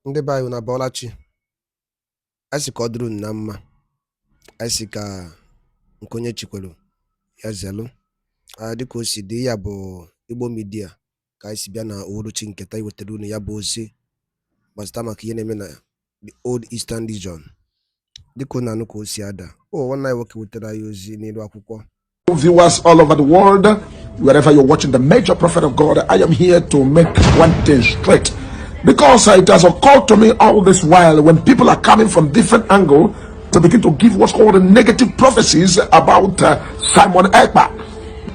Ndị be anyị na Bọlachi, anyị sị ka ọ dịrị unu na mma, anyị sị ka nke onye chikwelu ya zelu. Dịka o si dị, ya bụ Igbo Media ka anyị si bịa na uhuruchi nketa iwetara unu ya bụ ozi gbasara maka ihe na-eme na the Old Eastern Region. Dịka unu anụ ka o si ada, nwanne anyị nwoke wetara anyị ozi n'elu akwụkwọ. Viewers all over the world, wherever you're watching the major prophet of God, I am here to make one thing straight. Because it has occurred to me all this while when people are coming from different angles to begin to give what's called negative prophecies about Simon Ekpa.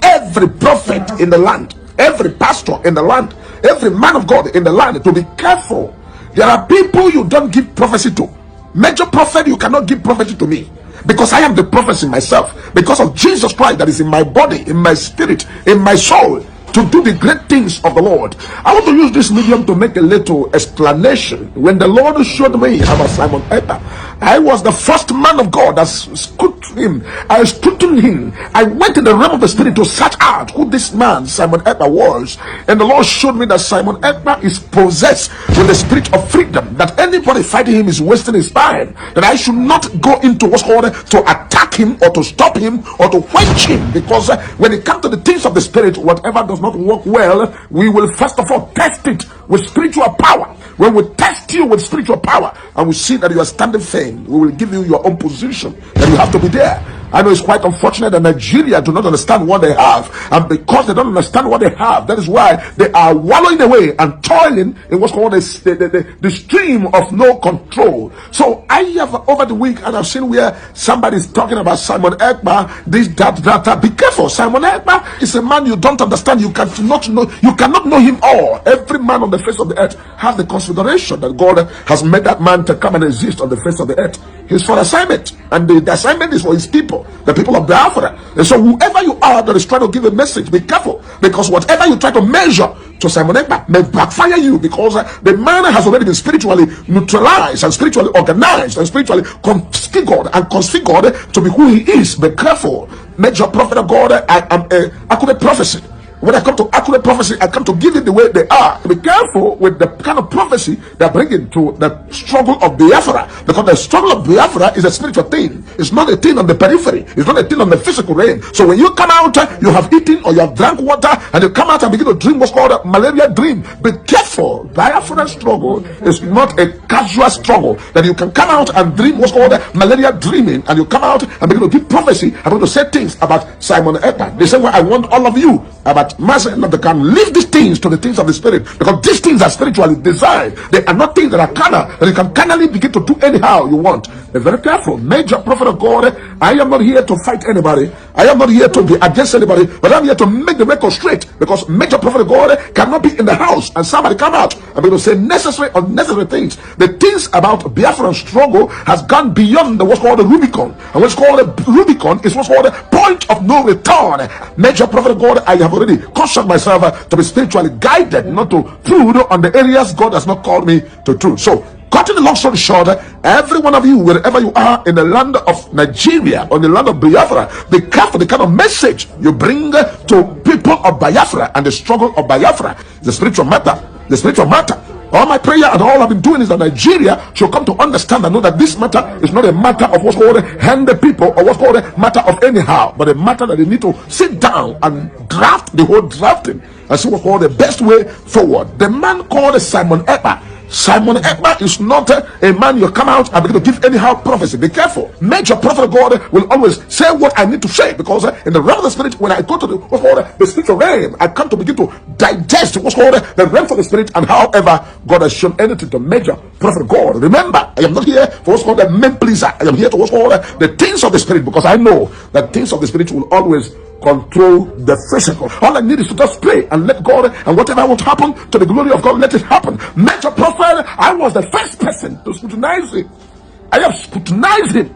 Every prophet in the land, every pastor in the land, every man of God in the land, to be careful. There are people you don't give prophecy to. Major prophet, you cannot give prophecy to me, because I am the prophecy myself, because of Jesus Christ that is in my body, in my spirit, in my soul, to do the great things of the Lord. I want to use this medium to make a little explanation. When the Lord showed me about Simon Ekpa, I was the first man of God that scrutined him. I scrutined him. I went in the realm of the spirit to search out who this man Simon Ekpa was, and the Lord showed me that Simon Ekpa is possessed with the spirit of freedom, that anybody fighting him is wasting his time, that I should not go into what's called to attack him or to stop him or to quench him, because when it comes to the things of the spirit, whatever does not work well, we will first of all test it with spiritual power. When we test you with spiritual power and we see that you are standing firm, we will give you your own position, that you have to be there. I know it's quite unfortunate that Nigeria do not understand what they have, and because they don't understand what they have, that is why they are wallowing away and toiling in what's called the stream of no control. So I have over the week, and I've seen where somebody is talking about Simon Ekpa, this, that. Be careful. Simon Ekpa is a man you don't understand. You cannot know him all. Every man on the face of the earth has the consideration that God has made that man to come and exist on the face of the earth. He's for assignment, and the assignment is for his people, the people of Biafra. And so whoever you are that is trying to give a message, be careful, because whatever you try to measure to Simon Ekpa may backfire you, because the man has already been spiritually neutralized and spiritually organized and spiritually configured to be who he is. Be careful. Major prophet of God, I am a accurate prophecy. When I come to accurate prophecy, I come to give it the way they are. Be careful with the kind of prophecy that bring into the struggle of Biafra, because the struggle of Biafra is a spiritual thing. It's not a thing on the periphery. It's not a thing on the physical realm. So when you come out, you have eaten or you have drank water, and you come out and begin to dream what's called a malaria dream. Be careful. Biafra struggle is not a casual struggle that you can come out and dream what's called a malaria dreaming, and you come out and begin to give prophecy. I'm going to say things about Simon Ekpa. The same way I want all of you about Master of the can leave these things to the things of the spirit, because these things are spiritually designed. They are not things that are carnal, that you can carnally begin to do anyhow you want. Be very careful. Major prophet of God, I am not here to fight anybody. I am not here to be against anybody, but I'm here to make the record straight, because major prophet of God cannot be in the house and somebody come out and be able to say necessary or unnecessary things. The things about Biafran struggle has gone beyond what's called the Rubicon, and what's called a Rubicon is what's called a point of no return. Major prophet of God, I have already cautioned myself to be spiritually guided, not to truth on the areas God has not called me to truth. So, cutting the long story short, every one of you, wherever you are in the land of Nigeria or in the land of Biafra, be careful the kind of message you bring to people of Biafra and the struggle of Biafra. The spiritual matter. The spiritual matter. All my prayer and all I've been doing is that Nigeria should come to understand and know that this matter is not a matter of what's called hand the people or what's called a matter of anyhow, but a matter that they need to sit down and draft the whole drafting and see what's called the best way forward. The man called Simon Ekpa. Simon Ekpa is not a man you come out and begin to give anyhow prophecy. Be careful. Major prophet of God will always say what I need to say, because in the realm of the spirit, when I go to what's called the spiritual realm, I come to begin to digest what's called the realm of the spirit, and however God has shown anything to major prophet of God. Remember, I am not here for what's called the men pleaser. I am here to what's called the things of the spirit, because I know that things of the spirit will always control the physical. All I need is to just pray and let God, and whatever will happen to the glory of God, let it happen. Major prophet, I was the first person to scrutinize him. I have scrutinized him.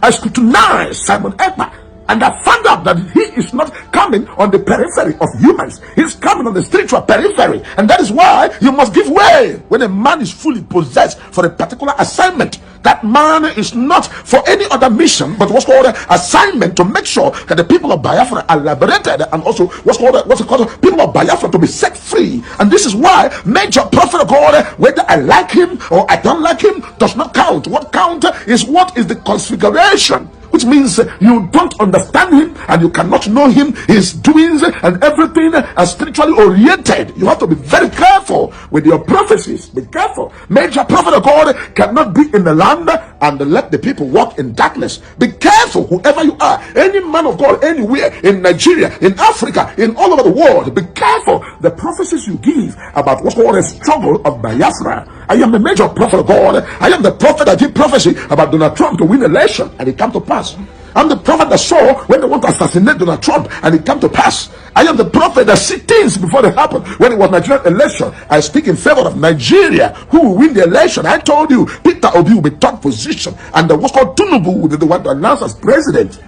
I scrutinized Simon Ekpa, and I found out that he is not coming on the periphery of humans. He's coming on the spiritual periphery, and that is why you must give way when a man is fully possessed for a particular assignment. That man is not for any other mission, but what's called assignment to make sure that the people of Biafra are liberated, and also what's called people of Biafra to be set free. And this is why major prophet of God, whether I like him or I don't like him, does not count. What counts is what is the configuration, which means you don't understand him and you cannot know him, his doings and everything are spiritually oriented. You have to be very careful with your prophecies. Be careful. Major prophet of God cannot be in the land and let the people walk in darkness. Be careful, whoever you are, any man of God anywhere, in Nigeria, in Africa, in all over the world. Be careful the prophecies you give about what's called a struggle of Biafra. I am the major prophet of God. I am the prophet that did prophecy about Donald Trump to win election, and it came to pass. I'm the prophet that saw when they want to assassinate Donald Trump, and it came to pass. I am the prophet that see things before they happen. When it was Nigerian election, I speak in favor of Nigeria, who will win the election. I told you Peter Obi will be third position, and the what's called Tinubu will be the one to announce as president.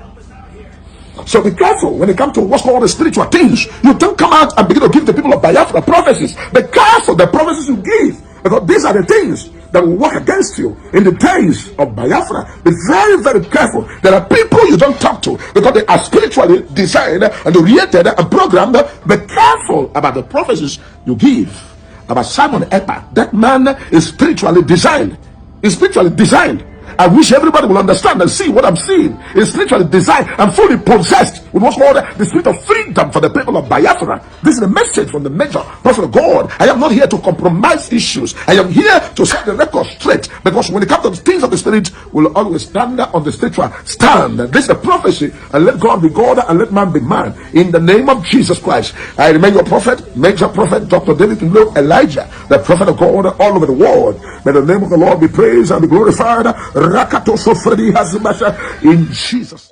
So be careful when it comes to what's called the spiritual things. You don't come out and begin to give the people of Biafra prophecies. Be careful the prophecies you give, because these are the things that will work against you in the days of Biafra. Be very, very careful. There are people you don't talk to because they are spiritually designed and oriented and programmed. Be careful about the prophecies you give about Simon Ekpa. That man is spiritually designed. He's spiritually designed. I wish everybody will understand and see what I'm seeing. It's spiritually designed and fully possessed with what's called the spirit of freedom for the people of Biafra. This is a message from the major prophet of God. I am not here to compromise issues. I am here to set the record straight, because when it comes to the things of the spirit, we'll always stand on the spiritual stand. This is a prophecy, and let God be God and let man be man. In the name of Jesus Christ, I remain your prophet, major prophet, Dr. David Elijah, the prophet of God all over the world. May the name of the Lord be praised and be glorified. Rakato Sofredi Hazibasha, in Jesus.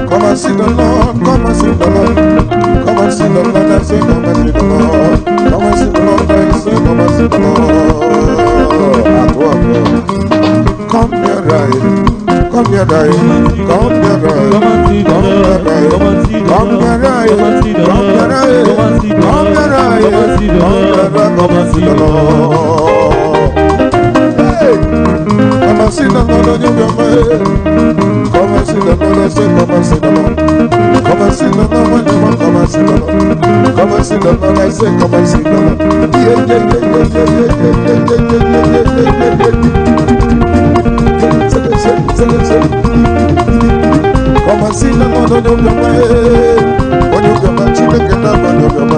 Come and see the Lord, come and see the Lord, come and see the Lord, I say, come and see the Lord, come and see the Lord, I say, come and see the Lord. At work, come here, right, come here, right, come here, right, come here, right, come here, right, come here, right, come here, right, come and see the Lord. Hey, come and see the Lord on your way. Come and see the Lord, I say, come and see the Lord. Come and see the Lord, come and see the Lord. Come and see the Lord, I say, come and see the Lord. Come and see the Lord on your way. When you come and see the Lord on your way.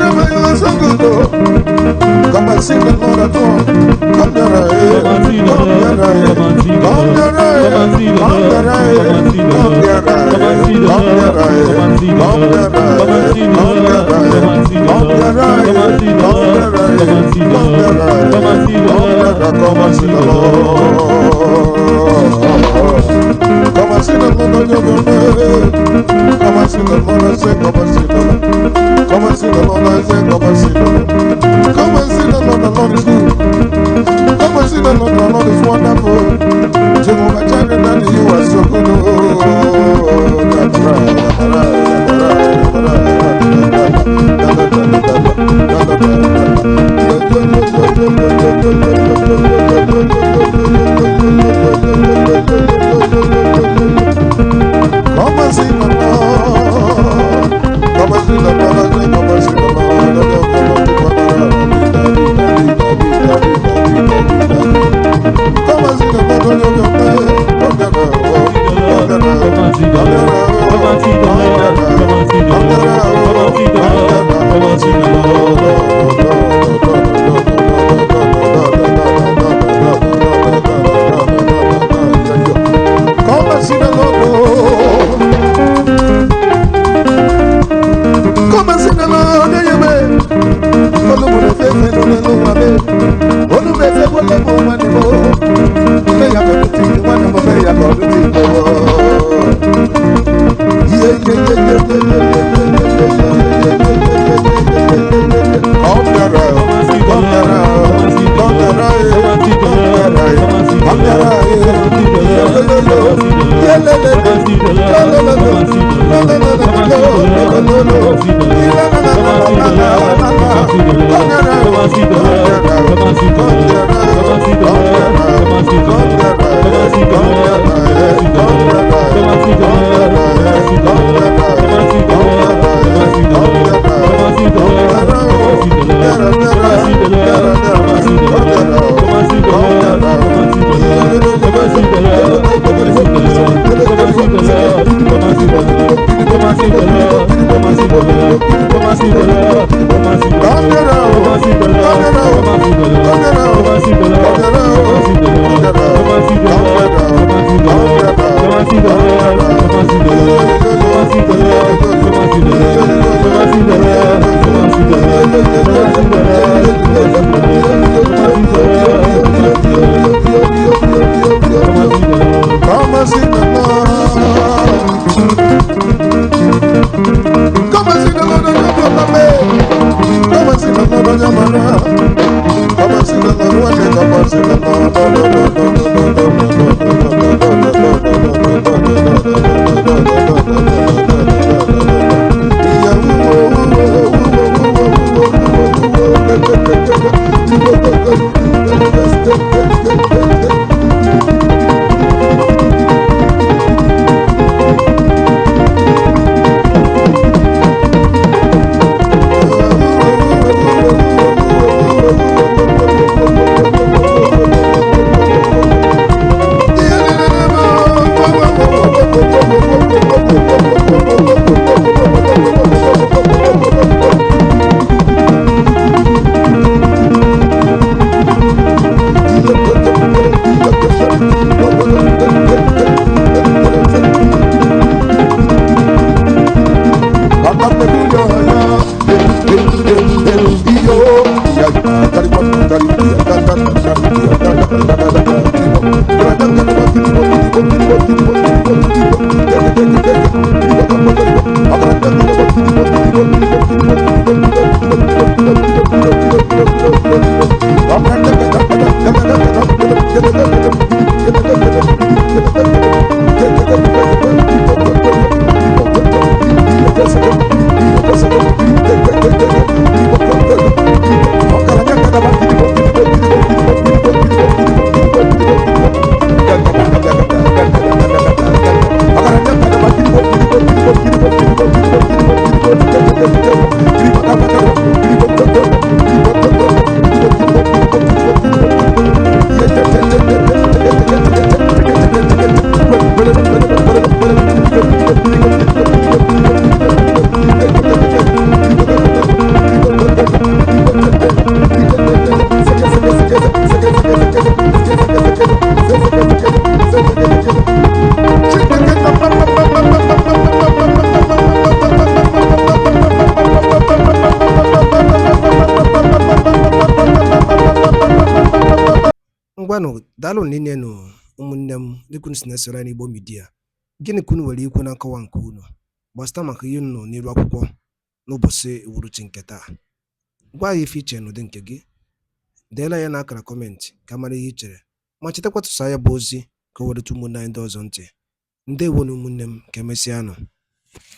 You are so good. Come and see the Lord at all. Come here, come here, come here, come here, come here, come here, come and see the Lord. Come and see the Lord on your way. Come and see the Lord, I say, come and see the Lord. Come and see the Lord, I say, come and see the Lord. Come and see the Lord, the Lord is good. Come and see the Lord is wonderful. Jehovah Jireh, you are so good. Come and see the Lord. Come and see the Lord. Ngwanụ daalụ niile nụ ụmụnne m dịka unu si na-esoro anyị n'Igbo Media. Gịnị ka unu nwere ikwu na nkọwa nke unu gbasịta maka ihe unu nọ n'iru akwụkwọ n'ụbọchị uhuruchi nke taa? Gwa anyị ife iche n'ụdị nke gị, deela ya n'akara kọmentị ka mara ihe i chere, ma chetakwa tụsa ya bụ ozi ka o wereta ụmụnne anyị ndị ọzọ ntị. Ndewo na ụmụnne m, ka emesịanụ.